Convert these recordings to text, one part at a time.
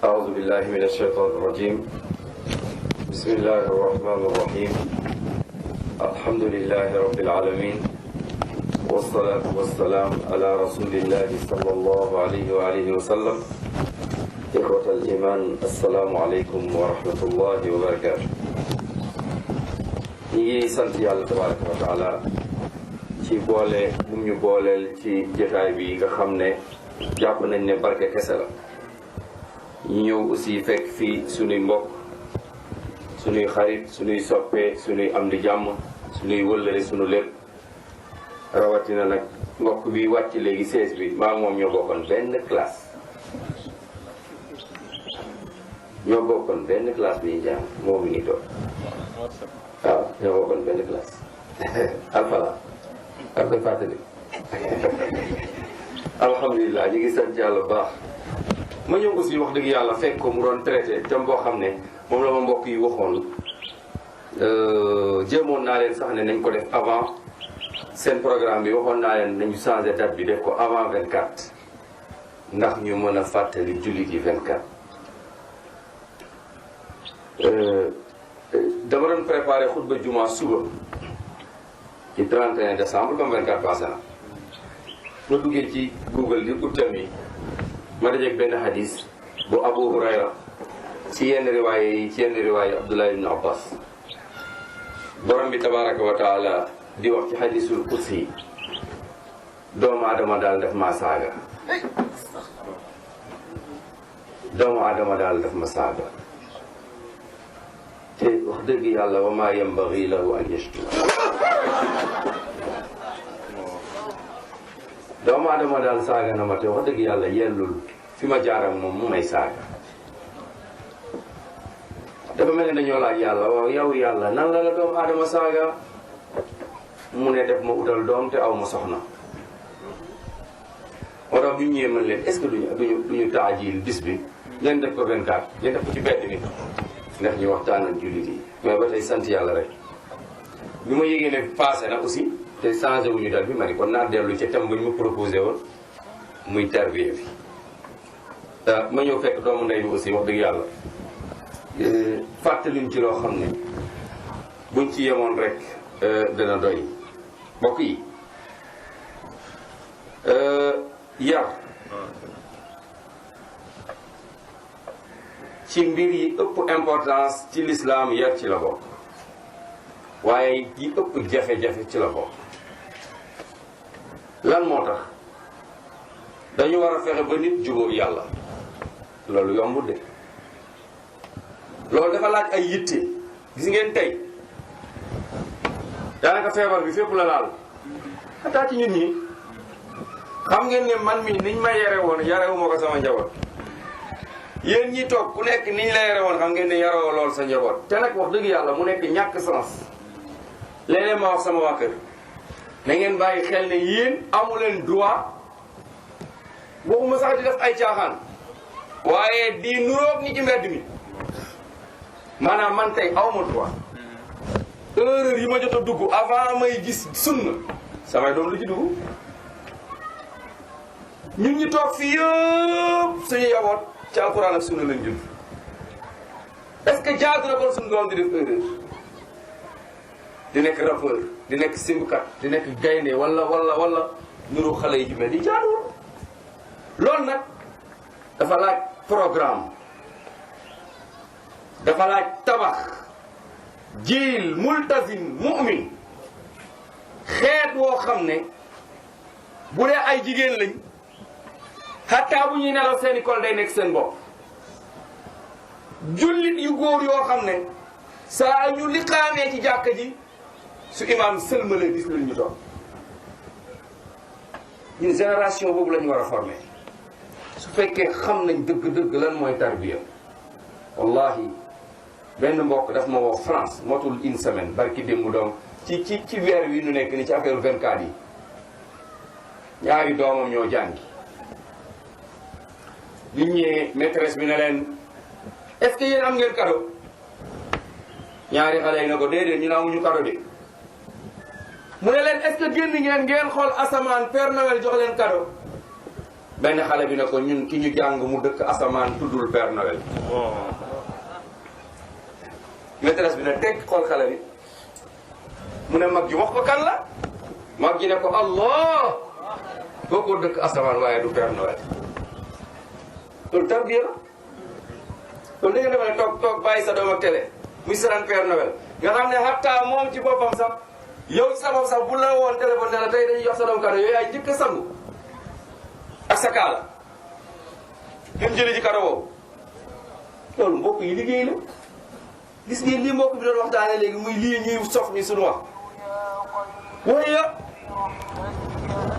أعوذ بالله من الشيطان الرجيم بسم الله الرحمن الرحيم الحمد لله رب العالمين والصلاة والسلام على رسول الله صلى الله عليه وآله وسلم إخوة الإيمان السلام عليكم ورحمة الله وبركاته ñi sant yàlla tabaraka wa taala ci boole bu ñu booleel ci jotaay bi nga xam ne jàpp nañ ne barke kese la ñu ñëw aussi fekk fii suñuy mbokk suñuy xarit suñuy soppe suñuy am di jàmm suñuy wëllëre suñu lépp rawatina nag mbokk bi wàcc léegi 16 bi maa moom ñoo bokkoon benn classe bi ñu jàng moom ngi toog waaw ñoo bokkoon benn classe alfala ak koy fàttali alhamdulilah ñu ngi sant yàlla baax ma ñëw aussi wax dëgg yàlla fekk ko mu doon traité thème boo xam ne moom la ma mbokk yi waxoon jéemoon naa leen sax ne nañ ko def avant seen programme bi waxoon naa leen nañu changé date bi def ko avant 24 ndax ñu mën a fàttali jullit yi 24 dama doon préparé xutba juma suba ci 31 décembre comme 24 passé na ma duggee ci Google di uttam yi ma dajeeg benn hadis bu Abu Hurayra ci yenn riwaay Abdullah ibn Abbas borom bi tabaraka wa taala di wax ci hadisul qudsi doomu adama daal daf ma saaga te wax dëgg yàlla wa maa yambagi lahu an yashkur doomu adama daal saaga na ma te wax dëgg yàlla yellul fi ma jaaram moom mu may saaga dafa mel ne dañoo laaj yàlla waaw yow yàlla nan la doomu adama saaga mu ne def ma utal doom te aw ma soxna moo tax bu ñu ñëwee mën leen est-ce que duñu taajil bis bi ngeen def ko 24 ngeen def ko ci bedd mi ndax ñu waxtaan ak jullit yi mais ba tey sant yàlla rek bi ma yégee ne passé na aussi te changé wuñu dal bi ma ni kon naa dellu ci thème bu ñu ma proposé woon muy tarbiya bi ma ñëw fekk doomu ndey bi aussi wax dëgg yàlla fàttaliñ ci loo xam ne buñ ci yemoon rek dana doy mbokk yi yar ci mbir yi ëpp importance ci lislaam yar ci la bokk waaye yi ëpp jafe-jafe ci la bokk lan moo tax dañu war a fexe ba nit jubóo yàlla loolu yombul de loolu dafa laaj ay yitte gis ngeen tey daanaka feebar bi fépp la laal xataa ci ñun ñi xam ngeen ne man mi niñ ma yare woon yarewuma ko sama njaboot yéen ñi toog ku nekk niñ la yare woon xam ngeen ne yaroo lool sa njaboot te nag wax dëgg yàlla mu nekk ñàkk sens léeg-léeg ma wax sama waa kër na ngeen bàyyi xel ne yéen amu leen droit waxuma sax di def ay caaxaan waaye di nuroog ñi ci mbedd mi maanaam man tey awma droit erreur yi ma jot a dugg avant may gis sunna samay doom lu ci dugg ñun ñi toog fii yëpp suñu yaboot ci alxuraan ak sunna lañ jël est-ce que jaadu na kon suñu doom di def erreur di nekk rappeur di nekk simbukat di nekk gaynde wala nuru xale yi ci mel di jaaduwul loolu nag dafa laaj programme dafa laaj tabax jiil multazim mu'min xeet woo xam ne bu dee ay jigéen lañ xataa bu ñuy nelaw seen école day nekk seen bopp jullit yu góor yoo xam ne saa ñu liqaamee ci jàkka ji su imaam sëlmalee gis lañ ñu toog ñun génération boobu la ñu war a former su fekkee xam nañ dëgg-dëgg lan mooy tarbiya wallahi benn mbokk daf ma woo France motul une semaine barki démb doom ci weer wi ñu nekk ni ci affaire 24 yi ñaari doomam ñoo jàngi nit ñee maîtresse bi ne leen est-ce que yéen am ngeen cadeau ñaari xale yi na ko déedéet ñu ne amuñu cadeau de mu ne leen est-ce que génn ngeen xool asamaan Père Noël jox leen cadeau benn xale bi ne ko ñun ki ñu jàng mu dëkk asamaan tuddul Père Noël. maîtresse bi ne teg xool xale bi mu ne mag ji wax ko kan la mag ji ne ko Allah boo ko dëkk asamaan waaye du Père Noël. loolu tarbiya la loolu da nga defe ne toog bàyyi sa doom ak télé muy saraan Père Noël nga xam ne hatta moom ci boppam sax yow ci sa bopp sax bu la woon téléphone ne la tey dañuy jox sa doom kado yooyu ay njëkk a sangu ak sa kaala dem jëli ji kado woowu loolu mbokk yi liggéey la gis ngeen lii mbokk bi doon waxtaane léegi muy lii ñuy sof ni suñu wax waaye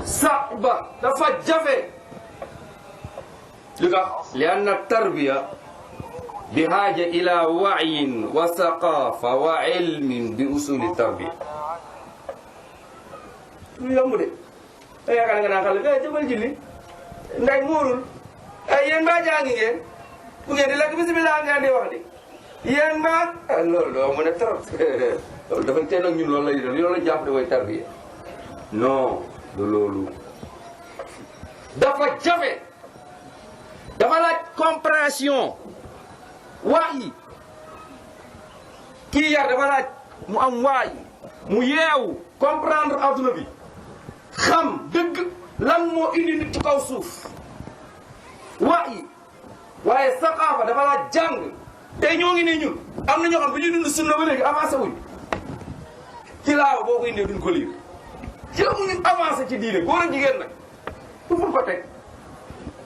sa ba dafa jafe li tax li anna tarbiya bi haaja ila wa'yin wa saqafa wa ilmin bi usuli tarbiya lu yomb de da yaakaar nga naan xale jëmal julli nday muurul ay yéen mbaa jàngi ngeen bu ngeen di lekk bisimilah ngeen di wax di yéen mbaa loolu doo mën a trop loolu dafay teel ak ñun loolu lay doon loolu la jàpp de mooy tarbiya non du loolu dafa jafe dafa laaj compréhension waay kii yar dafa laaj mu am waay mu yeewu comprendre adduna bi xam dëgg lan moo indi nit ci kaw suuf waay waaye saqaafa dafa laaj jàng tey ñoo ngi nii ñun am na ñoo xam bu ñu dund sunna ba léegi avancé wuñ ci laaw boo ko indee duñ ko liir jéemuñu avancé ci diine góor ak jigéen nag fu fu ko teg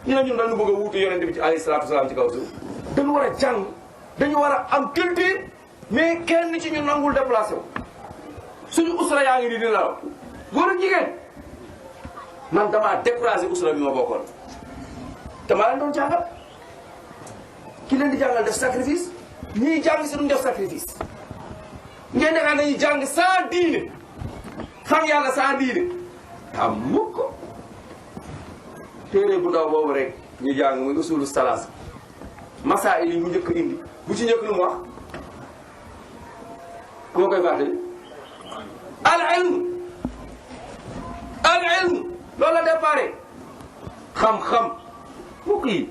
ñu ne ñun dañu bëgg a wuutu yonente bi ci alayhi salaatu wasalaam ci kaw suuf dañu war a jàng dañu war a am culture mais kenn ci ñu nangul déplacé wu suñu usra yaa ngi nii di la góor ak jigéen man damaa découragé usra bi ma bokkoon te maa leen doon jàngal ki leen di jàngal def sacrifice ñiy jàng si duñ def sacrifice ngeen defee nañuy jàng sans diine xam yàlla sans diine am mukk ko téere bu ndaw boobu rek ñu jàng muy usulu salaas masaa'il yi mu njëkk indi bu ci njëkk lu mu wax ku ma koy fàttali al ilm loolu la déparé xam-xam mbokk yi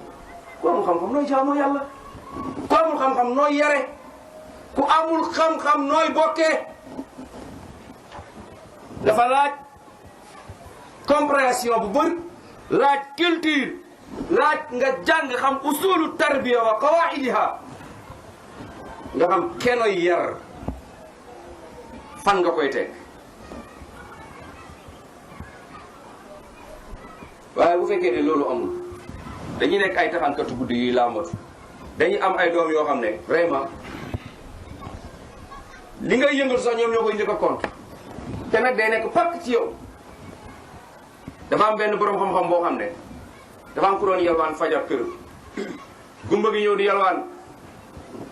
ku amul xam-xam nooy jaamoo yàlla ku amul xam-xam nooy yare ku amul xam-xam nooy bokkee dafa laaj compréhension bu bëri laaj culture laaj nga jàng xam usulu tarbiya wa qawaidiha nga xam kenoy yar fan nga koy teg waaye bu fekkee ne loolu amul dañuy nekk ay taxankatu guddi yuy làmbatu dañuy am ay doom yoo xam ne vraiment li ngay yëngatu sax ñoom ñoo koy njëkk a compte te nag day nekk pakk ci yow dafa am benn borom xam-xam boo xam ne dafa am ku doon yalwaan fajar kër gumba gi ñëw di yalwaan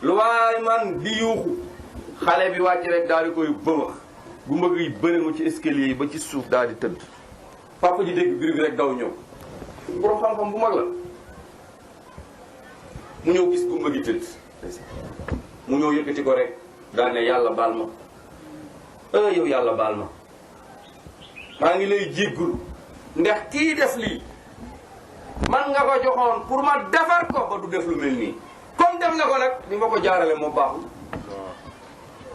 lu waay man di yuuxu xale bi wàcc rek daal di koy bëmax gumba gi bëri mu ci escalier yi ba ci suuf daal di tëdd papa ji dégg biir bi rek daw ñëw borom xam-xam bu mag la mu ñëw gis gumba gi tëdd mu ñëw yëkkati ko rek daal ne yàlla baal ma yow yàlla baal ma maa ngi lay jéggul ndax kii def lii man nga ko joxoon pour ma defar ko ba du def lu mel nii comme def na ko nag ni ma ko jaarale moo baaxul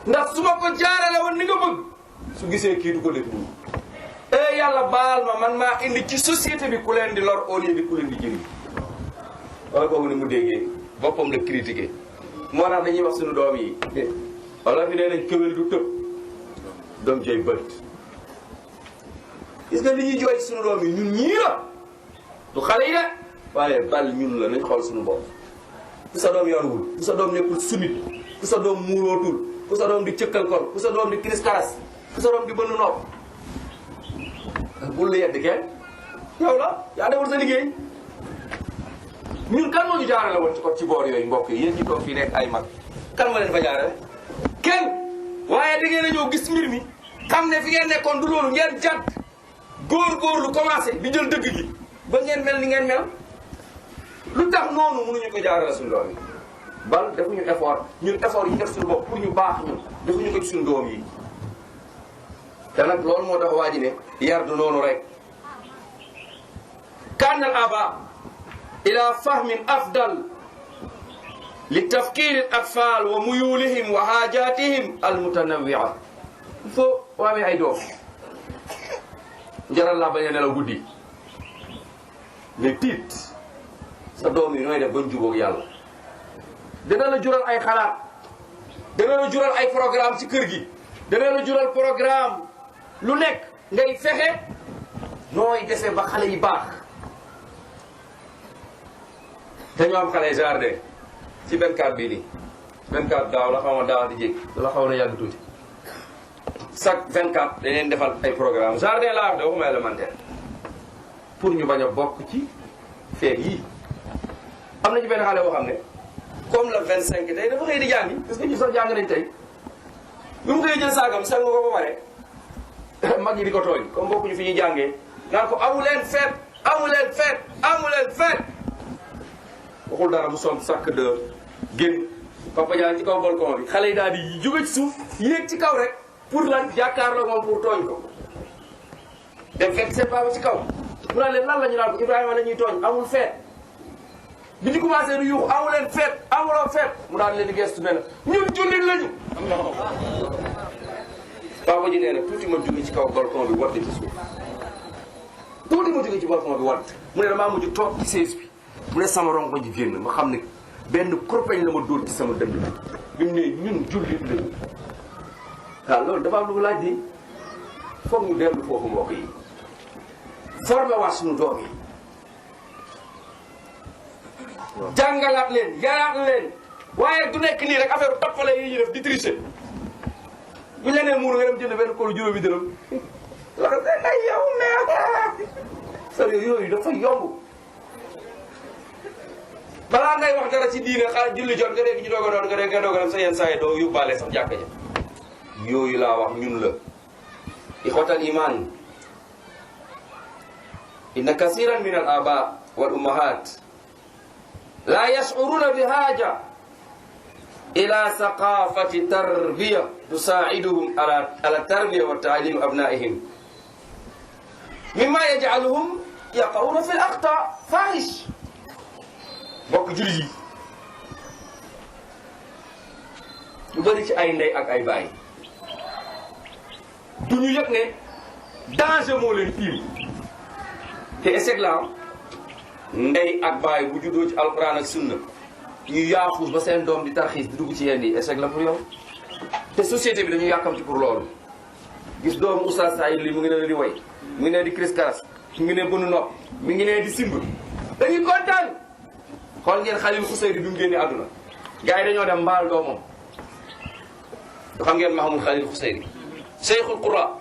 ndax su ma ko jaarale woon ni nga bëgg su gisee kii du ko def nii yàlla baal ma man maa indi ci société bi ku leen di lor au lieu bi ku leen di jëriñ wala boobu ni mu déggee boppam la critiqué moo tax dañuy wax suñu doom yi wala fi nee nañ këwél du tëb doom jooy bët gis nga li ñuy jooy ci suñu doom yi ñun ñii la du xale yi de waaye bal ñun la nañ xool suñu bopp ku sa doom yorwul ku sa doom nekkul sumit ku sa doom muurootul ku sa doom di cëkkal kol ku sa doom di kiris karas ku sa doom di bënn nopp bul la yedd kenn yow la yaa deful sa liggéey ñun kan moo ñu jaarale woon ci ko ci boor yooyu mbokk yi yéen ñi toog fii nekk ay mag kan ma leen fa jaarale kenn waaye da ngeen a ñëw gis mbir mi xam ne fi ngeen nekkoon du loolu ngeen jàdd góor-góorlu commencé di jël dëgg gi ba ngeen mel ni ngeen mel lu tax noonu mënuñu ko jaarale suñu doom yi bal defuñu effort ñun effort yi def suñu bopp pour ñu baax ñun defuñu ko ci suñu doom yi te nag loolu moo tax waa ji ne yar du noonu rek كان الآباء إلى فهم أفضل لتفكير الأطفال وميولهم وحاجاتهم المتنوعة فو وامي أي دوم jaral laa bañ a nelaw guddi nga tiit sa doom yi nooy def bañ jubóog yàlla dana la jural ay xalaat dana la jural ay programme ci kër gi dana la jural programme lu nekk ngay fexe nooy defee ba xale yi baax dañoo am xale jardin ci 24 bii nii 24 daaw la xaw ma daaw di jég la xaw na yàgg tuuti chaque 24 dañ leen defal ay programme jardin laa wax de waxuma élémentaire pour ñu bañ a bokk ci feet yii am na ci benn xale boo xam ne comme le 25 tey dafa xëy di jàngi parce que ñu sax jàng nañ tey bi mu koy jël saagam sang ko ba pare mag ñi di ko tooñ comme bokkuñu fi ñuy jàngee naan ko amu leen feet amu leen feet amu leen feet waxul dara mu son sac de génn papa jaan ci kaw balcon bi xale yi daal di jóge ci suuf yéeg ci kaw rek pour lan jàkkaarloo moom pour tooñ ko dem fekk seen papa ci kaw mu naan leen lan la ñu naan ko Ibrahima la ñuy tooñ amul feet bi ñu commencé du yuuxu amu leen feet amuloo feet mu daan leen di gestu benn ñun jullit lañu papa ji nee na tuuti ma jóge ci kaw balcon bi wadd ci suuf tuuti ma jóge ci balcon bi wadd mu ne damaa mujj toog ci sées bi mu ne sama rongo ji génn ma xam ne benn kurpeñ la ma dóor ci sama dënd bi mu ne ñun jullit lañu waaw loolu dafa am lu mu laaj di foog ñu dellu foofu mbokk yi formé waat suñu doom yi jàngalaat leen yaraat leen waaye du nekk nii rek affaire toppale yi ñu def di tricher bu ñu la nee muur nga dem jënd benn kolu juróomi dërëm la ko ay yow ne sër yooyu dafa yomb balaa ngay wax dara ci diine xaar julli jot nga dégg ñu doog a doon nga doog a dem sa yenn saa yi doo yóbbaale sax jàkka ja yooyu laa wax ñun la ixwatal iman inna kasiran min al aba wal ummahat la yash'uruna bi haja ila saqafati tarbiya tusa'iduhum ala tarbiya wa ta'lim abna'ihim mimma yaj'aluhum yaqawna fi al akhta fahish bokk jullit yi lu bëri ci ay ndey ak ay baay du ñu yëg ne danger moo leen tiim te échec la ndey ak baay bu juddoo ci alquran ak sunna ñu yaafuus ba seen doom di tarxiis di dugg ci yenn yi échec la pour yow te société bi dañu yàkkamti pour loolu gis doomu oustaz saa yi li mu ngi ne di way mu ngi ne di cris karas mu ngi ne bënu nopp mi ngi ne di simb dañuy kontaan xool ngeen Xalil Xuseyri bi mu génne àdduna gars yi dañoo dem mbaal doomam du xam ngeen Mahamud Xalil Xuseyri Cheikhul Qura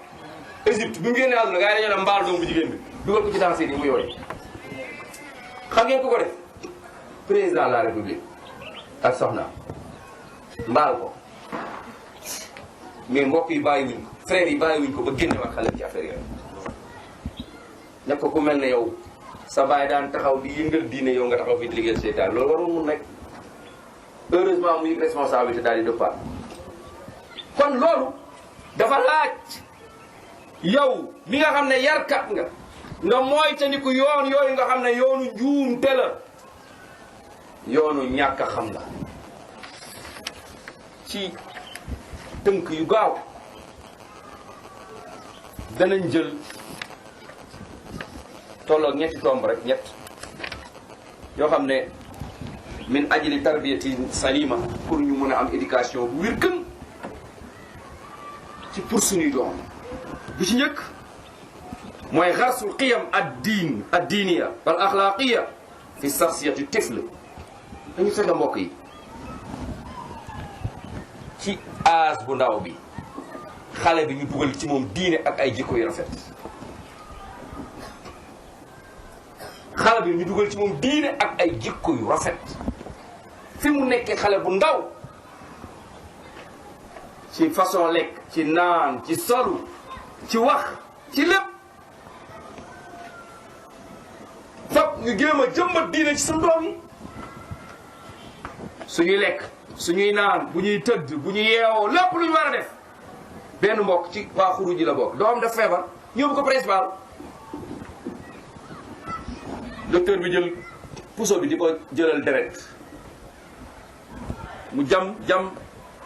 Égypte bi mu génne àdduna gars yi dañoo dem mbaal doom bu jigéen bi dugal ko ci danse yi mu yooyu xam ngeen ku ko def président de la république ak soxna mbaal ko mais mbokk yi bàyyiwuñ ko frères yi bàyyiwuñ ko ba génne wax xale ci affaire yooyu nekk ko ku mel ne yow sa baay daan taxaw di yëngal diine yow nga taxaw fi di liggéeyal seytaan loolu warul mun nekk heureusement mu yëg responsabilité daal di dëppaat kon loolu dafa laaj yow mi nga xam ne yarkat nga moytandiku yoon yooyu nga xam ne yoonu njuumte la yoonu ñàkk a xam la ci tënk yu gaaw danañ jël tolloog ñetti tomb rek ñett yoo xam ne min ajli tarbiyati salima pour ñu mën a am éducation bu wér gën ci pour suñuy doom bi ci njëkk mooy xarsul qiyam ad-diiniya wal axlaaqiya fi shaxsiyati tifl dañu fexe mbokk yi ci âge bu ndaw bi xale bi ñu dugal ci moom diine ak ay jikko yu rafet xale bi ñu dugal ci moom diine ak ay jikko yu rafet fi mu nekkee xale bu ndaw ci façon lekk ci naan ci solu ci wax ci lépp fop ñu jéem a jëmbat diine ci suñu doom yi suñuy lekk suñuy naan bu ñuy tëdd bu ñu yeewoo lépp lu ñu war a def benn mbokk ci waa xuruj ji la bokk doom daf feebar ñëw ko principal docteur bi jël puso bi di ko jëlal deret mu jam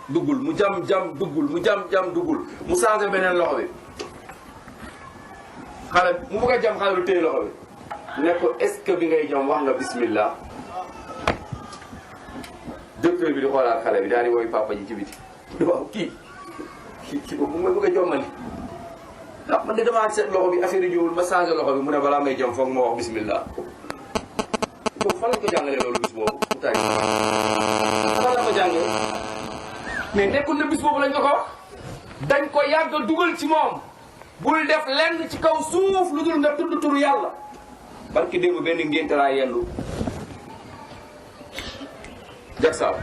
duggul mu jam duggul mu jam duggul mu changé beneen loxo bi xale mu bëgg a jam xale bi téye loxo bi ne ko est-ce que bi ngay jam wax nga bismillah docteur bi di xoolaat xale bi daal di woy papa ji ci biti waaw kii boobu mu bëgg a jommali ah man de damaa seet loxo bi affaire yi ñëwul ma changé loxo bi mu ne balaa may jam foog ma wax bismillah boobu fan lañ ko jàngalee loolu bis boobu mu tari fan la ko jàngee mais nekkul na bis boobu lañ ko wax dañ ko yàgg dugal ci moom bul def lenn ci kaw suuf lu dul nga tudd turu yàlla barki démb benn ngénte laa yendu jagsaaw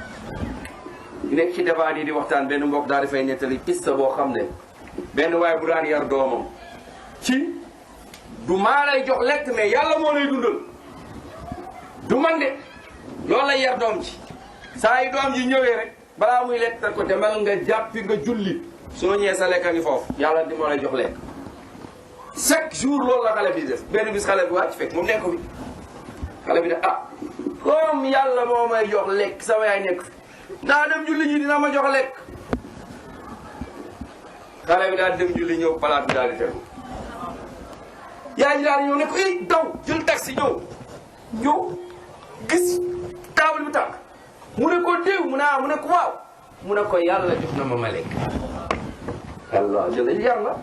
nekk ci débat yi di waxtaan benn mbokk daal di fay nettali piste boo xam ne benn waaye bu daan yar doomam ci du maa lay jox lekk mais yàlla moo lay dundal du man de loolu lay yar doom ci saa yi doom ji ñëwee rek balaa muy lekk ta ko demal nga jàppi nga julli soo ñëwee sa lekk a ngi foofu yàlla di moo lay jox lekk chaque jour loolu la xale bi def benn bis xale bi wàcc fekk moom nekk ko fi xale bi ne ah comme yàlla moo may jox lekk sama yaay nekk fi naa dem julli ñi dina ma jox lekk xale bi daal dem julli ñëw palaat bi daal di tegu yaay ji daal di ñëw ne ko daw jël taxi ñëw gis table bi tànk mu ne ko déw mu ne ko waaw mu ne ko yàlla jox na ma lekk Allah jël yar la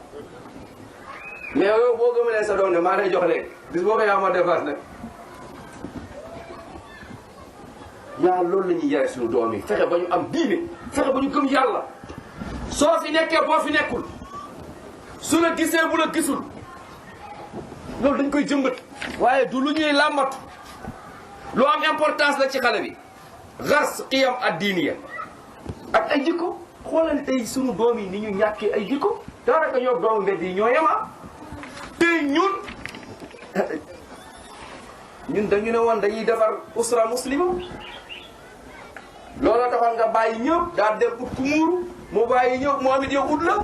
mais yow boo gëmalee sa doom ne maa lay jox lekk bis boo ko yaa ma dépasse nag yaa loolu la ñuy yare suñu doom yi fexe ba ñu am diine fexe ba ñu gëm yàlla soo fi nekkee boo fi nekkul su la gisee bu la gisul loolu dañ koy jëmbat waaye du lu ñuy làmbatu lu am importance la ci xale bi xars qiyam ad-diiniya ak ay jikko xoolal tey sunu doom yi ni ñu ñàkkee ay jikko daanaka ñoo doomu mbedd yi ñoo yema tey ñun dañu ne woon dañuy defar usra muslima looloo taxoon nga bàyyi ñëpp daal dem ut ku muuru mu bàyyi ñëpp mu amit yow ut la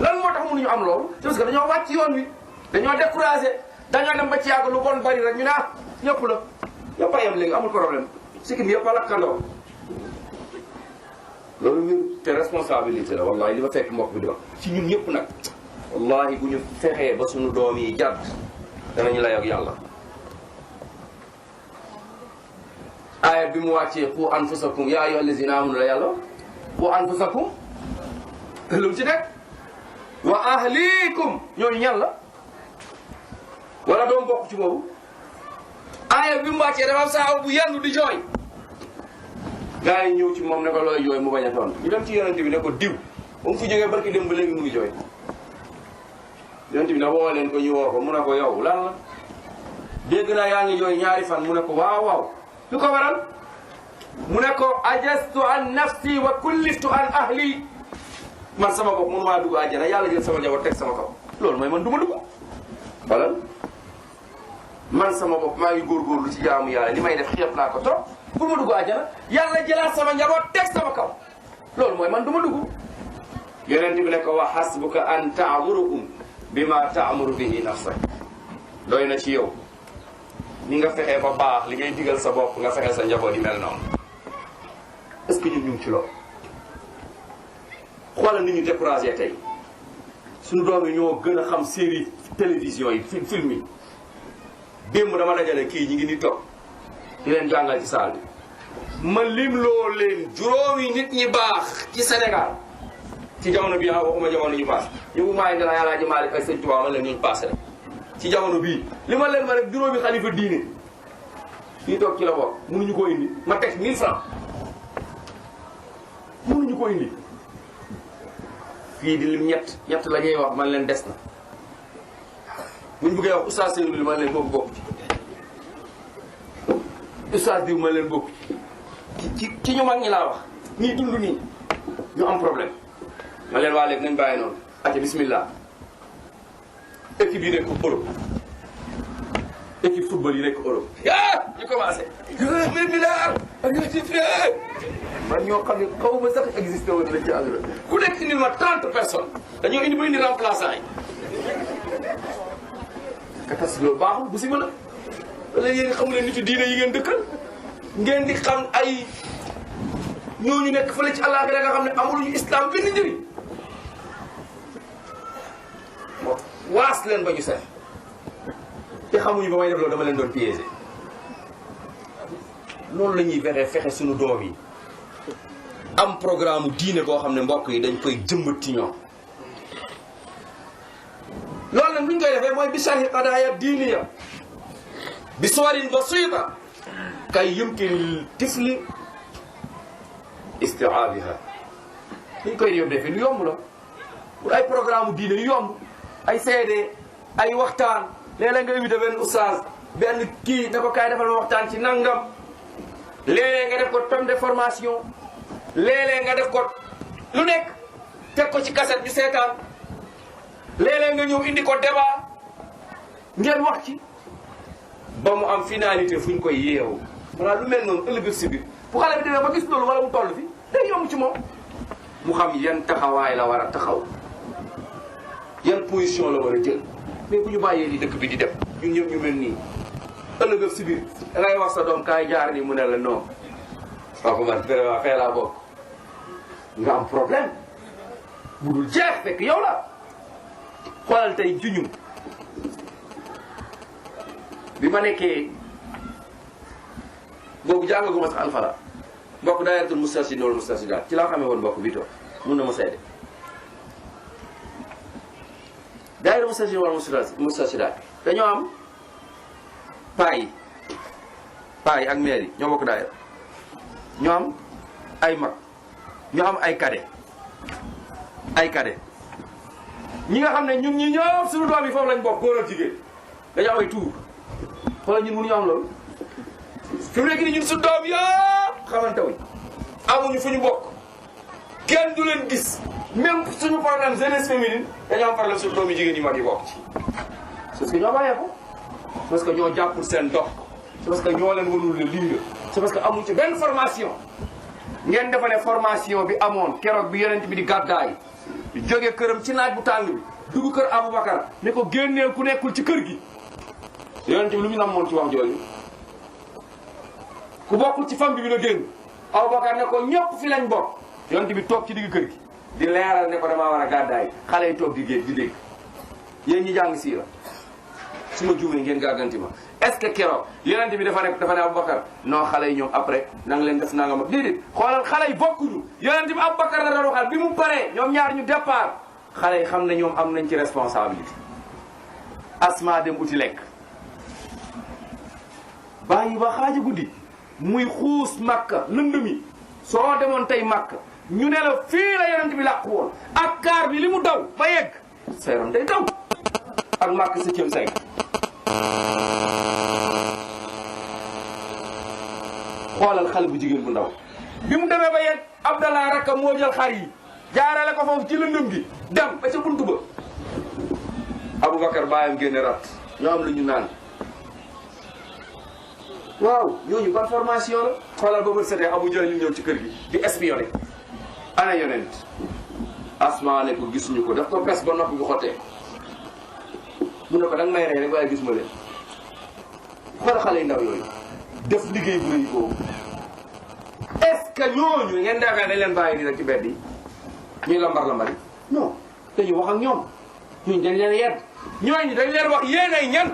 lan moo tax mënuñu am loolu parce que dañoo wàcc yoon wi dañoo découragé dañoo dem ba ci yàgg lu bon bari rek ñu ne ah ñëpp la ñëpp a yem léegi amul problème sikkim yëpp a lakkandoo loolu ñun te responsabilité la wallahi li ma fekk mbokk bi di wax ci ñun ñëpp nag wallahi bu ñu fexee ba suñu doom yi jàdd danañu lay ak yàlla aaya bi mu wàccee qu anfusakum yaa ayyuha allazina amanu la yàlla qu anfusakum lu mu ci nekk wa ahlikum ñooñu ñan la wala doom bokk ci boobu aaya bi mu wàccee dafa am sahaaba bu yendu di jooy gaa yi ñëw ci moom ne ko looy jooy mu bañ a toon ñu dem ci yonente bi ne ko diw ba mu fi jógee barki dem ba léegi mu ngi jooy yonente bi ne woo leen ko ñu woo ko mu ne ko yow lan la dégg naa yaa ngi jooy ñaari fan mu ne ko waaw lu ko waral mu ne ko ajastu an nafsi wa kulliftu an ahli man sama bopp mënu maa dugg àjjana yàlla jël sama njaboot teg sama kaw loolu mooy man du ma dugg walal man sama bopp maa ngi góorgóorlu ci jaamu yàlla li may def xeeb naa ko trop pour ma dugg àjjana yàlla jëlaat sama njaboot teg sama kaw loolu mooy man du ma dugg yonent bi ne ko wa hasbuka an ta'muruhum bima ta'muru bihi nafsak doy na ci yow ni nga fexee ba baax li ngay digal sa bopp nga fexe sa njaboot yi mel noonu est-ce que ñun ñu ngi ci loolu xoolal ni ñu découragé tey suñu doom yi ñoo gën a xam série télévision yi film yi démb dama dajale kii ñi ngi ni toog di leen jàngal ci saal bi ma lim loo leen juróomi nit ñi baax ci Sénégal ci jamono bii waxuma jamono ñu paas ñu maa ngi gën a Alaaji Maalik ak Sëñ Tuubaa man leen ñu passé rek ci jamono bii li ma leen ma rek juróomi xalifa diine ñuy toog ci la bokk mënuñu ko indi ma teg 1000 francs mënuñu ko indi fii di lim ñett la ñuy wax man leen des na buñ bëggee wax oustaz Seydou li man leen bokk bokk ci oustaz diw man leen bokk ci ñu mag ñi laa wax ñii dund nii ñu am problème man leen waa léegi nañ bàyyi noonu acca bismillah équipe yi nekk Europe équipe football yi nekk Europe ñu commencé milliard man ñoo xam ne xaw ma sax existé woon la ci àdduna ku nekk indil ma 30 personnes dañoo indi ba indi remplaçant yi katas loolu baaxul bu si mën a wala yéen xamu leen nitu diine yi ngeen dëkkal ngeen di xam ay ñooñu nekk fële ci àllaaxira nga xam ne amuluñu islam benn njëriñ waas leen ba ñu sax te xamuñu ba may def loolu dama leen doon piéger loolu la ñuy fexe suñu doom yi am programme diine boo xam ne mbokk yi dañ koy jëmbat ci ñoom loolu nag bu ñu koy defee mooy bi sharhi qadaaya diiniya bi suwarin basita kay yumkin tifli isti'aabiha li ñu koy defee lu yomb la pour ay programme diine yu yomb ay CD ay waxtaan léeg-léeg nga invité benn oustaz benn kii na ko kaay defal ma waxtaan ci nangam léeg-léeg nga def ko thème de formation léeg-léeg nga def ko lu nekk teg ko ci cassette bi seetaan léeg-léeg nga ñëw indi ko débat ngeen wax ci ba mu am finalité fu ñu koy yeewu maanaam lu mel noonu ëllëg si biir bu xale bi demee ba gis loolu wala mu toll fi day yomb ci moom mu xam yan taxawaay la war a taxaw yan position la war a jël mais bu ñu bàyyee ni dëkk bi di def ñun ñëpp ñu mel nii ëllëg si biir da ngay wax sa doom kaay jaar nii mu ne la non waaw man vraiment fee laa bokk nga am problème bu dul jeex fekk yow la xoolal tey juñu bi ma nekkee boobu jàngaguma sax alfala mbokk daayiratul mustarshidin wal mustarshidaat ci laa xamee woon mbokk bi toog mun na ma seede daayira mustarshidin wal mustarshidaat dañoo am paa yi ak mère yi ñoo bokk daayira ñoo am ay mag ñoo am ay cadet ñi nga xam ne ñun ñi ñëpp suñu doom yi foofu lañ bokk góor ak jigéen dañoo am ay tuur xoolal ñun mënuñu am loolu fi mu nekk nii ñun suñu doom yëpp xamante wuñ amuñu fu ñu bokk kenn du leen gis même suñu problème jeunesse féminine dañoo am problème suñu doom yi jigéen yi mag yi bokk ci parce que ñoo bàyyee ko parce que ñoo jàppul seen dox c'est parce que ñoo leen wanul le lii la c'est parce que amuñ ci benn formation ngeen defa ne formation bi amoon keroog bi yonent bi di gàddaay di jógee këram ci naaj bu tàng bi dugg kër Aboubacar ne ko génneel ku nekkul ci kër gi yonent bi lu mu namoon ci wax jooju ku bokkul ci famille bi la génn Aboubacar ne ko ñëpp fi lañ bokk yonent bi toog ci digg kër gi di leeral ne ko damaa war a gàddaay xale yi toog di dégg yéen ñi jàng sii la su ma juumee ngeen gàgganti ma est-ce que keroog yonent bi dafa ne Aboubacar non xale yi ñoom après na nga leen def nanga ma déedéet xoolal xale yi bokkuñu yonent bi Aboubacar la doon waxal bi mu paree ñoom ñaar ñu départ xale yi xam ne ñoom am nañ ci responsabilité Asma dem uti lekk bàyyi ba xaaja guddi muy xuus Makka lëndëmi soo demoon tey Makka ñu ne la fii la yonent bi làqu woon ak kaar bi li mu daw ba yegg sa yaram day daw ak Makka 7e siècle xoolal xale bu jigéen bu ndaw bi mu demee ba yegg Abdallah rakka moo jël xar yi jaarale ko foofu ci lëndëm gi dem ba ca buntu ba Aboubacar baayam génne rat ñoo am lu ñu naan waaw ñooñu ban formation la xoolal ba bët setee Abu Jahl ñëw ci kër gi di espionné ana yonent Asma ne ko gisuñu ko daf ko pes ba noppi bi xottee mu ne ko danga may rey rek waaye gis ma leen xoolal xale yu ndaw yooyu def liggéey bu rëy boobu est-ce que ñooñu ngeen daakaar dañ leen bàyyi nii rek ci mbedd yi ñuy lambar-lambari non dañu wax ak ñoom ñooñu dañ leen yedd ñooñu dañ leen wax yéen ay ñan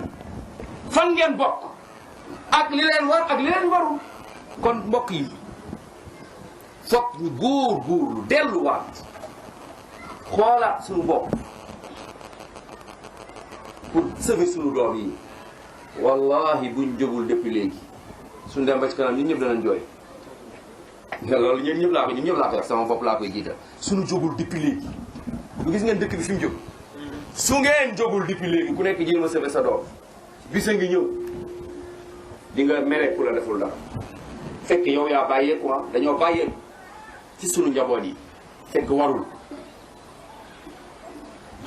fan ngeen bokk ak li leen war ak li leen warul kon mbokk yi fokk ñu góor-góorlu delluwaat xoolaat suñu bopp pour sauver suñu doom yi wallahi buñ jógul depuis léegi suñu dem ba ci kanam ñun ñëpp danañ jooy loolu ñun ñëpp laa koy wax sama bopp laa koy jiital suñu jógul depuis léegi du gis ngeen dëkk bi fi mu jóg su ngeen jógul depuis léegi ku nekk jéem a sauver sa doom bisa ngi ñëw di nga mere ku la deful dara fekk yow yaa bàyyeeku dañoo bàyyeeku ci sunu njaboot yi fekk warul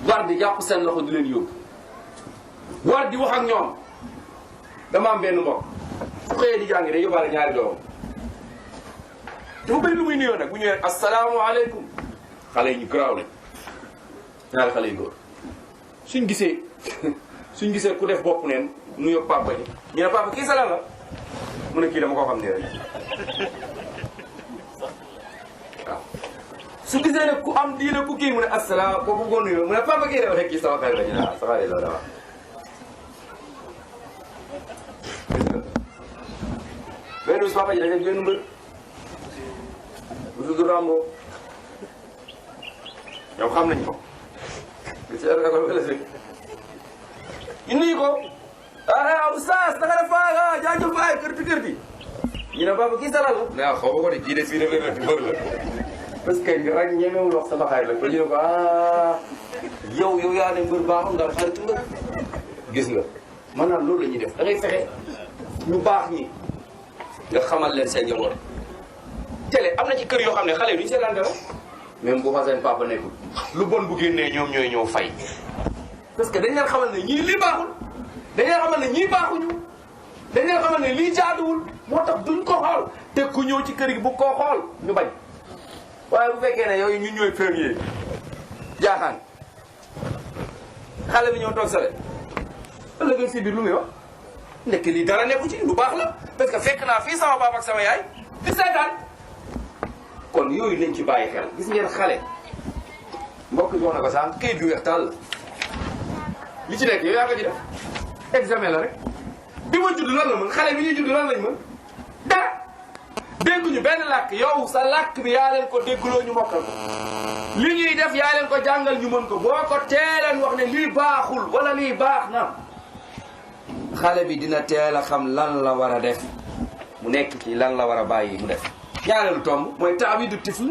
war di jàpp seen loxo di leen yóbbu war di wax ak ñoom dama am benn mbokk su xëyee di jàngi day yóbbaale ñaari doom dafa bëri lu muy nuyoo nag bu ñëwee asalaamaaleykum xale yi ñu garaaw lañ ñaari xale yu góor suñ gisee ku def bopp neen nuyoo papa ji ñu ne papa kii sa lan la mu ne kii dama koo xam ne rek waaw su gisee ne ku am diine ku kii mu ne asalaam kooku ko nuyoo mu ne papa kii rek kii sama xarit la ñu ne sama xarit la dama benn bis papa ji dañuy benn mbër bu tudd Rambo ñoom xam nañ ko gis nga école bi ëllëg ñu nuyu ko ah oustaz naka def faa jaajëf faay kër gi ñu ne papa kii salal la. mais xaw ma ko de kii de fii rek la mbër la parce que rek ñemewul wax sama xarit la ko ñu ne ko ah yow yaa ne mbër baaxul nga xaritu nga gis nga maanaam loolu la ñuy def da ngay fexe ñu baax ñi nga xamal leen seen njaboot. télé am na ci kër yoo xam ne xale yi duñ seetaan dara même bu fa seen papa nekkul lu bon bu génnee ñoom ñooy ñëw fay parce que dañ leen xamal ne ñii lii baaxul dañ leen xamal ne ñii baaxuñu dañ leen xamal ne lii jaaduwul moo tax duñ ko xool te ku ñëw ci kër gi bu koo xool ñu bañ waaye bu fekkee ne yooyu ñun ñooy premier jaaxaan xale bi ñëw toog sale ëllëg si biir lu muy wax ndekk lii dara nekku ci lu baax la parce que fekk naa fii sama papa ak sama yaay di seetaan kon yooyu nañ ci bàyyi xel gis ngeen xale mbokk yi wax na ko sànq kayit bi weex tàll li ci nekk yow yaa ko ci def examen la rek bi ma judd lan la mën xale bi ñuy judd lan lañ mën dara dégguñu benn làkk yow sa làkk bi yaa leen ko déggloo ñu mokkal ko li ñuy def yaa leen ko jàngal ñu mën ko boo ko teeleen wax ne lii baaxul wala lii baax na xale bi dina teel a xam lan la war a def mu nekk ci lan la war a bàyyi mu def ñaareelu tomb mooy taawidu tifl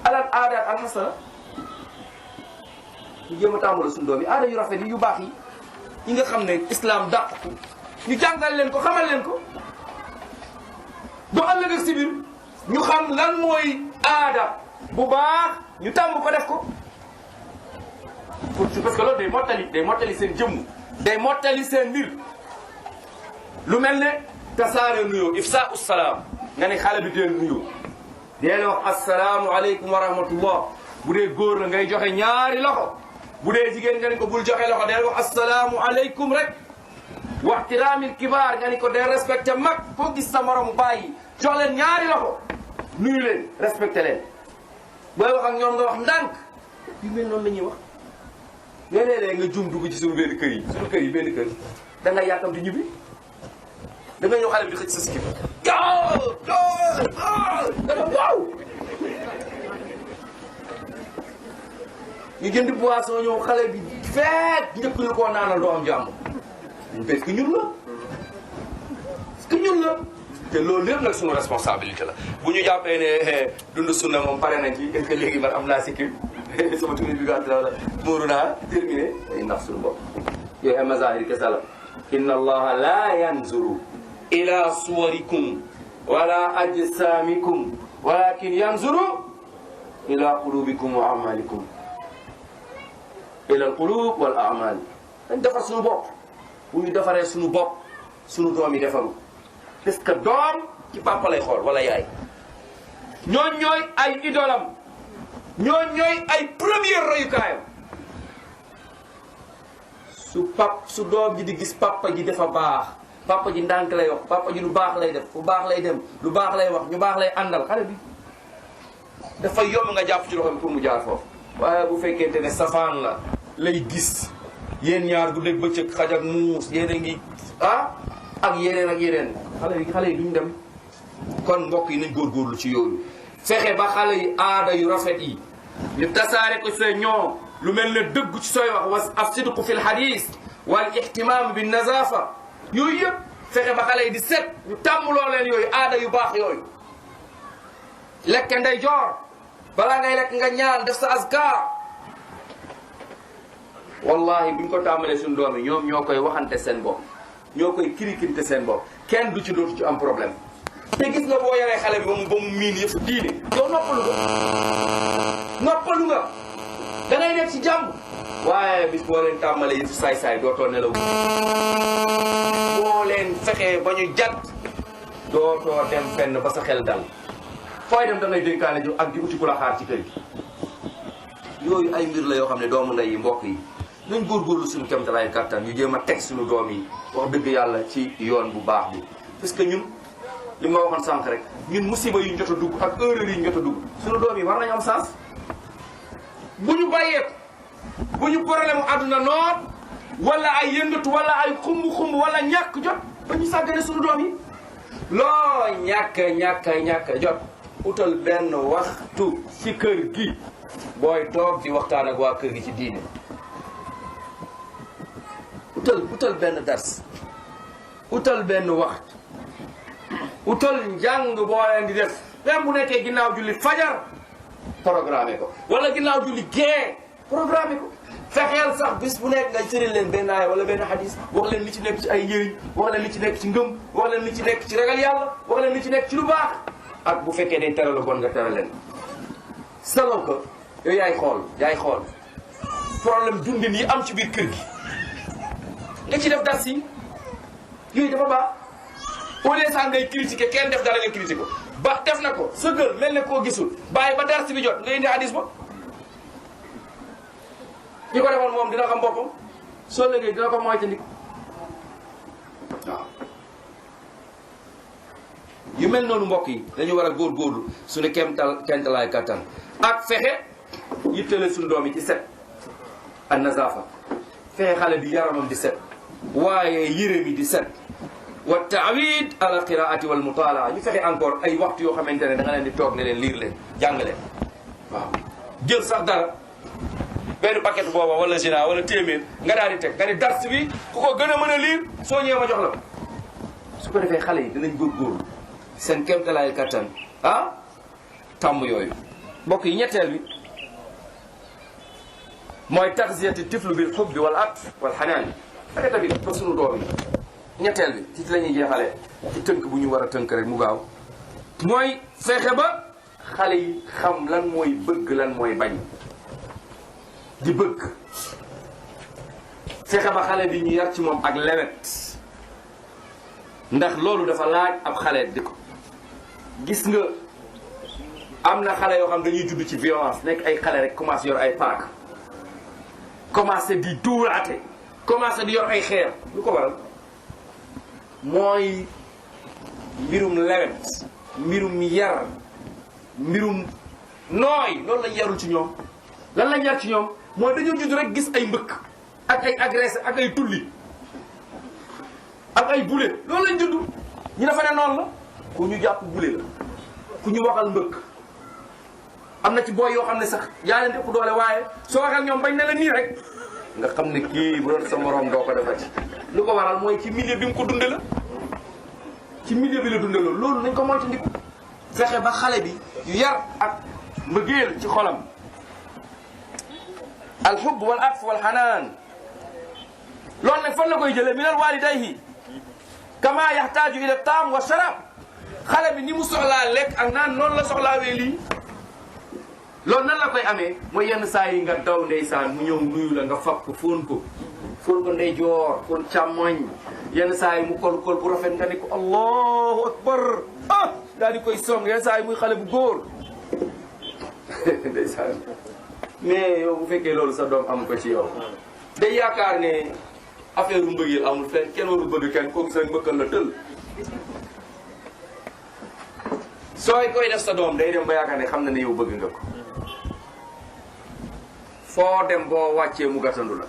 alal aadaat alxasana ñu jéem a tàmbali suñu doom yi aada yu rafet yi yu baax yi nga xam ne islam dàq ko ñu jàngal leen ko xamal leen ko ba ëllëg ak si biir ñu xam lan mooy aada bu baax ñu tàmm ko def ko parce que loolu day mottali seen jëmm day mottali seen mbir lu mel ne tasaare nuyoo ifsa salaam nga ne xale bi deel nuyoo deel wax asalaamu aleykum wa rahmatullah bu dee góor la ngay joxe ñaari loxo bu dee jigéen nga ni ko bul joxe loxo deel wax asalaamu aleykum rek waxtiraamil kibaar nga ni ko dee respecté mag foo gis sa morom bàyyi jox leen ñaari loxo nuyu leen respecté leen booy wax ak ñoom nga wax ndànk yu mel noonu la ñuy wax nga léeg-léeg nga jum dugg ci suñu benn kër yi suñu kër yi benn kër da nga yàkkam di ñibbi da nga ñëw xale bi di xëcc sa sikib waaw ñu jënd boisson ñëw xale bi feet njëkk ñu koo naanal doo am jàmm parce que ñun la parce que ñun la te loolu lépp nag suñu responsabilité la bu ñu jàppee ne dund sunna moom pare nañ ci est-ce que léegi man am naa sikib sama tuni bi gàtt la muuru naa terminé day nax suñu bopp yooyu ay mazahir kese la inna allaha la yanzuru ila suwarikum wala ajsamikum walakin yanzuru ila qulubikum wa amalikum ila alqulub wal amal dañ defar suñu bopp bu ñu defaree suñu bopp suñu doom yi defaru parce que doom ci papa lay xool wala yaay ñooñ ñooy ay idolam ñooñ ñooy ay première royukaayam su doom ji di gis papa ji dafa baax papa ji ndànk lay wax papa ji lu baax lay def fu baax lay dem lu baax lay wax ñu baax lay àndal xale bi dafa yomb nga jàpp ci loxo bi pour mu jaar foofu waaye bu fekkente ne safaan la lay gis yéen ñaar bu dégg bëccëg xaj ak muus yéen a ngi ak yeneen xale yi duñ dem kon mbokk yi nañ góorgóorlu ci yooyu fexe ba xale yi aada yu rafet yi ñu tasaare ko see ñoom lu mel ne dëgg ci sooy wax was as-sidqu fi l-hadis wal ihtimam bin nazafa yooyu yëpp fexe ba xale yi di set ñu tàmmloo leen yooyu aada yu baax yooyu lekk ndey joor balaa ngay lekk nga ñaan def sa azkar wallahi buñ ko tàmbalee suñu doom yi ñoom ñoo koy waxante seen bopp ñoo koy kirikinte seen bopp kenn du ci dootu ci am problème te gis nga boo yaree xale bi ba mu miin yëfu diine yow noppalu nga da ngay nekk ci jàmm waaye bis boo leen tàmbalee yëfu saay-saay dootoo nelaw boo leen fexee ba ñu jat dootoo dem fenn ba sa xel dal fooy dem da ngay dénkaane ji ak di uti ku la xaar ci kër gi yooyu ay mbir la yoo xam ne doomu ndey yi mbokk yi nañ góorgóorlu suñu kéemtalaay kàttan ñu jéem a teg suñu doom yi wax dëgg yàlla ci yoon bu baax bi. parce que ñun li ma waxoon sànq rek ñun musiba yi ñu jot a dugg ak erreur yi ñu jot a dugg suñu doom yi war nañu am sens bu ñu bàyyeeku bu ñu problème àdduna noot wala ay yëngatu wala ay xumb wala ñàkk jot ba ñu sàggane suñu doom yi. loo ñàkk jot utal benn waxtu ci kër gi booy toog di waxtaan ak waa kër gi ci diine. utal benn dars utal benn waxtu utal njàng boo leen di def même bu nekkee ginnaaw julli fajar programmé ko wala ginnaaw julli gee programmé ko. fexeel sax bis bu nekk nga sëriñ leen benn aaya wala benn hadis wax leen li ci nekk ci ay njëriñ wax leen li ci nekk ci ngëm wax leen li ci nekk ci ragal yàlla wax leen li ci nekk ci lu baax ak bu fekkee day tere lu bon nga tere leen. saloo ko yow yaay xool problème dundin yi am ci biir kër gi nga ci def dars yi yooyu dafa baax au lieu sax ngay critiquer kenn def dara nga critiquer ko ba def na ko sa gër mel ne koo gisul bàyyi ba dars bi jot nga indi hadis ba. ñi ko defoon moom dina xam boppam soo léegi dina ko moytandiku waaw yu mel noonu mbokk yi dañu war a góorgóorlu suñu kemtalaay kattan ak fexe yittale suñu doom yi ci set an nazafa fexe xale bi yaramam di set waaye yére mi di set wa taawid ala qiraati wal mutalaa ñu fexe encore ay waxtu yoo xamante ne da nga leen di toog ne leen liir leen jàng leen waaw jël sax dara benn paquet booba wala gina wala téeméer nga daal di teg nga ni dars bi ku ko gën a mën a liir soo ñëwee ma jox la su ko defee xale yi dinañ góorgóorlu seen kéemtalaay kattan tàmm yooyu. mbokk yi ñetteel bi mooy taxziyati tiflu bil hubbi wal atf wal xanaan fexe tamit ba sunu doom yi ñetteel bi ci la ñuy jeexalee ci tënk bu ñu war a tënk rek mu gaaw mooy fexe ba xale yi xam lan mooy bëgg lan mooy bañ. di bëgg fexe ba xale bi ñu yar ci moom ak lewet ndax loolu dafa laaj ab xale di ko gis nga am na xale yoo xam dañuy judd ci violence nekk ay xale rek commencé yor ay paak commencé di duuraate commencé di yor ay xeer lu ko waral mooy mbirum lewet mbirum yar mbirum nooy loolu lañ yarul ci ñoom lan lañ yar ci ñoom mooy dañoo judd rek gis ay mbëkk ak ay agressé ak ay tulli ak ay bule loolu lañ judd ñu dafa ne noonu la ku ñu jàpp bule la ku ñu waxal mbëkk am na ci booy yoo xam ne sax yaa leen ëpp doole waaye soo waxal ñoom bañ ne la nii rek nga xam ne kii bu doon sa morom doo ko defati lu ko waral mooy ci milieu bi mu ko dunde la ci milieu bi la dunde la loolu nañ ko moytandiku fexe ba xale bi yu yar ak mbëggeel ci xolam alxubb wal atf wal xanaan loolu nag fan la koy jëlee min al walidayhi kama yaxtaaju ila taam wa sharab xale bi ni mu soxlaa lekk ak naan noonu la soxlaawee lii loolu nan la koy amee mooy yenn saa yi nga daw ndeysaan mu ñëw nuyu la nga fab ko fóon ko ndeyjoor fóon càmmoñ yenn saa yi mu kol bu rafet nga ni ko allahu akbar daal di koy song yenn saa yi muy xale bu góor ndeysaan mais yow bu fekkee loolu sa doom am ko ci yow day yaakaar ne affaire u mbëggeel amul fenn kenn warul bëgg kenn comme ça mbëkkal la tël sooy koy def sa doom day dem ba yaakaar ne xam na ne yow bëgg nga ko foo dem boo wàccee mu gàttandu la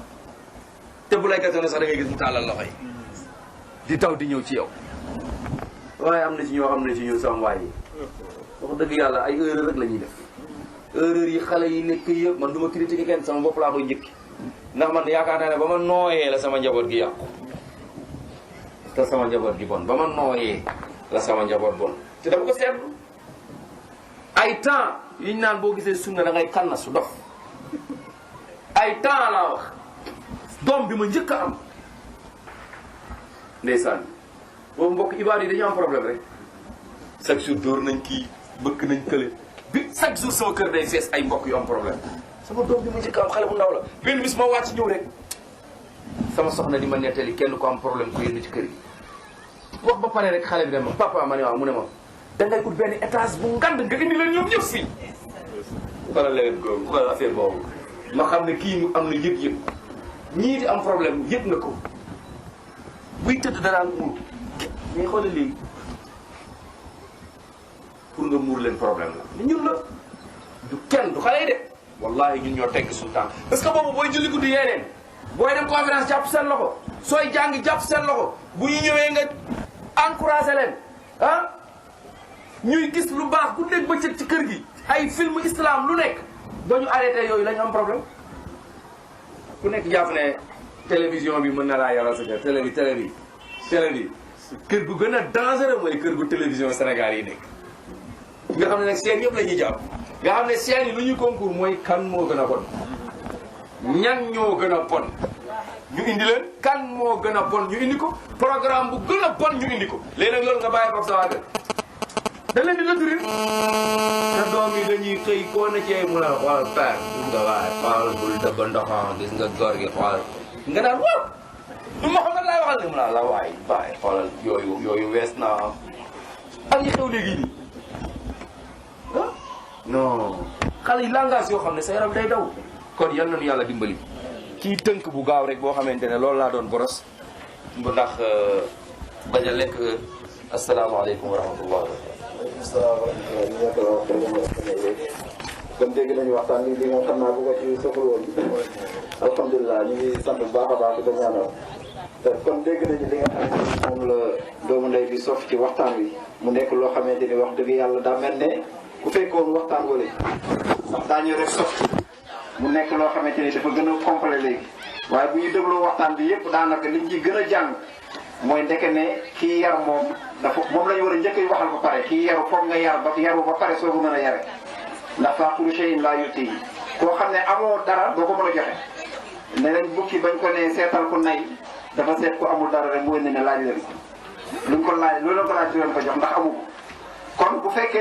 te bu lay gàttandu sax da ngay gis mu tàllal loxo yi di taw di ñëw ci yow waaye am na ci ñoo xam ne ci ñun sama waay yi wax dëgg yàlla ay erreur rek la ñuy def erreur yi xale yi nekk yëpp man du ma critiquer kenn sama bopp laa koy njëkki ndax man yaakaar naa ne ba ma nooyee la sama njaboot gi yàqu te sama njaboot gi bon ba ma nooyee la sama njaboot bon te dama ko seetlu ay temps yiñ naan boo gisee sunna da ngay kanna su dof ay temps laa wax doom bi ma njëkk a am ndeysaan boobu mbokk ibaar yi dañu am problème rek chaque jour dóor nañ kii bëkk nañ kële bi chaque jour sama kër day fees ay mbokk yu am problème sama doom bi ma njëkk a am xale bu ndaw la benn bis ma wàcc ñëw rek sama soxna di ma nettali kenn ko am problème ku yénn ci kër yi wax ba pare rek xale bi dem ma papa ma ne waaw mu ne ma dangay ut benn étage bu ngand nga indi leen ñoom ñëpp fii xoolal leen ko xoolal affaire boobu ma xam ne kii mu am na yëg-yëg ñii di am problème yëpp na ko buy tëdd daraan muur mais xoolal léegi pour nga muur leen problème la ni ñun la du kenn du xale yi de wallahi ñun ñoo tegg suñu tànk parce que boobu booy julli guddi yeeneen booy dem conférence jàpp seen loxo sooy jàngi jàpp seen loxo bu ñu ñëwee nga encouragé leen ah ñuy gis lu baax ku nekk bëccëg ci kër gi ay film islam lu nekk ba ñu arrêté yooyu la ñu am problème ku nekk jàpp ne télévision bi mën na laa yaral sa kër télé bi kër gu gën a dangereux mooy kër gu télévision Sénégal yi nekk nga xam ne nag seen yëpp la ñuy jàpp nga xam ne seen yi lu ñuy concours mooy kan moo gën a bon ñan ñoo gën a bon ñu indi leen kan moo gën a bon ñu indi ko programme bu gën a bon ñu indi ko léegi nag loolu nga bàyyi ko sa waa kër da leen di détruire te doom yi dañuy xëy koo na cee mun a xool père gis nga waaye xool bul dëbb ndoxam gis nga góor gi xool nga naan waaw du ma xam nag laay waxal ne mu naa la waay bàyyi xoolal yooyu wees naa ak yi xew léegi nii ah non xale yi langage yoo xam ne sa yaram day daw kon yal nañu yàlla dimbali kii tënk bu gaaw rek boo xamante ne loolu laa doon boros bu ndax bañ a lekk asalaamaaleykum wa rahmatullah kon dégg nañu waxtaan bi li nga xam naa bu ko ci soxla woon alhamdulilah ñu ngi sant bu baax a baax di ko ñaanal kon dégg nañu li nga xam ne moom la doomu ndey bi sof ci waxtaan wi mu nekk loo xamante ni wax dëgg yàlla daa mel ne ku fekkoon waxtaan wala ndax daañu rek sof mu nekk loo xamante ni dafa gën a complet léegi waaye bu ñu dégloo waxtaan bi yëpp daanaka liñ ci gën a jàng mooy ndeke ne kii yar moom moom la ñu war a njëkk a waxal ba pare kii yaru foog nga yaru ba pare soo ko mën a yare ndax faaqidu shay'in laa yu'tihi koo xam ne amoo dara doo ko mën a joxe ne leen bukki bañ ko ne seetal ko nay dafa seet ko amul dara rek mu indi ne laaj leen ko luñ ko laaj loolu la ko laaj di leen ko jox ndax amu ko kon bu fekkee